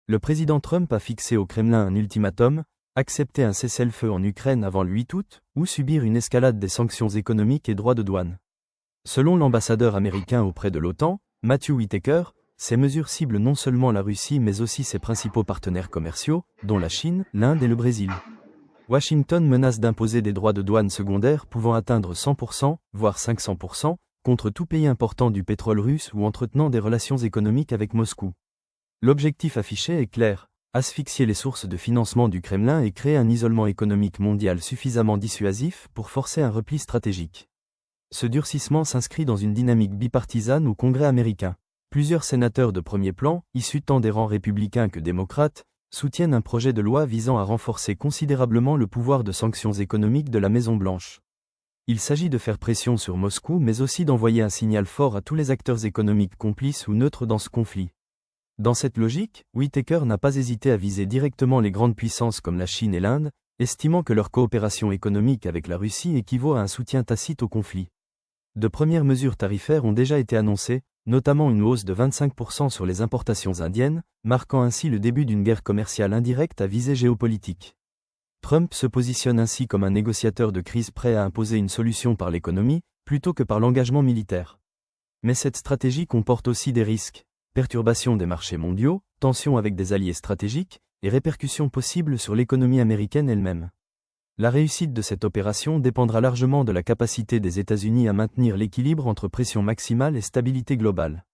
Le président Trump a fixé au Kremlin un ultimatum, accepter un cessez-le-feu en Ukraine avant le 8 août, ou subir une escalade des sanctions économiques et droits de douane. Selon l'ambassadeur américain auprès de l'OTAN, Matthew Whitaker, ces mesures ciblent non seulement la Russie mais aussi ses principaux partenaires commerciaux, dont la Chine, l'Inde et le Brésil. Washington menace d'imposer des droits de douane secondaires pouvant atteindre 100%, voire 500%, contre tout pays important du pétrole russe ou entretenant des relations économiques avec Moscou. L'objectif affiché est clair, asphyxier les sources de financement du Kremlin et créer un isolement économique mondial suffisamment dissuasif pour forcer un repli stratégique. Ce durcissement s'inscrit dans une dynamique bipartisane au Congrès américain. Plusieurs sénateurs de premier plan, issus tant des rangs républicains que démocrates, soutiennent un projet de loi visant à renforcer considérablement le pouvoir de sanctions économiques de la Maison-Blanche. Il s'agit de faire pression sur Moscou mais aussi d'envoyer un signal fort à tous les acteurs économiques complices ou neutres dans ce conflit. Dans cette logique, Whitaker n'a pas hésité à viser directement les grandes puissances comme la Chine et l'Inde, estimant que leur coopération économique avec la Russie équivaut à un soutien tacite au conflit. De premières mesures tarifaires ont déjà été annoncées, notamment une hausse de 25% sur les importations indiennes, marquant ainsi le début d'une guerre commerciale indirecte à visée géopolitique. Trump se positionne ainsi comme un négociateur de crise prêt à imposer une solution par l'économie, plutôt que par l'engagement militaire. Mais cette stratégie comporte aussi des risques, perturbation des marchés mondiaux, tensions avec des alliés stratégiques, et répercussions possibles sur l'économie américaine elle-même. La réussite de cette opération dépendra largement de la capacité des États-Unis à maintenir l'équilibre entre pression maximale et stabilité globale.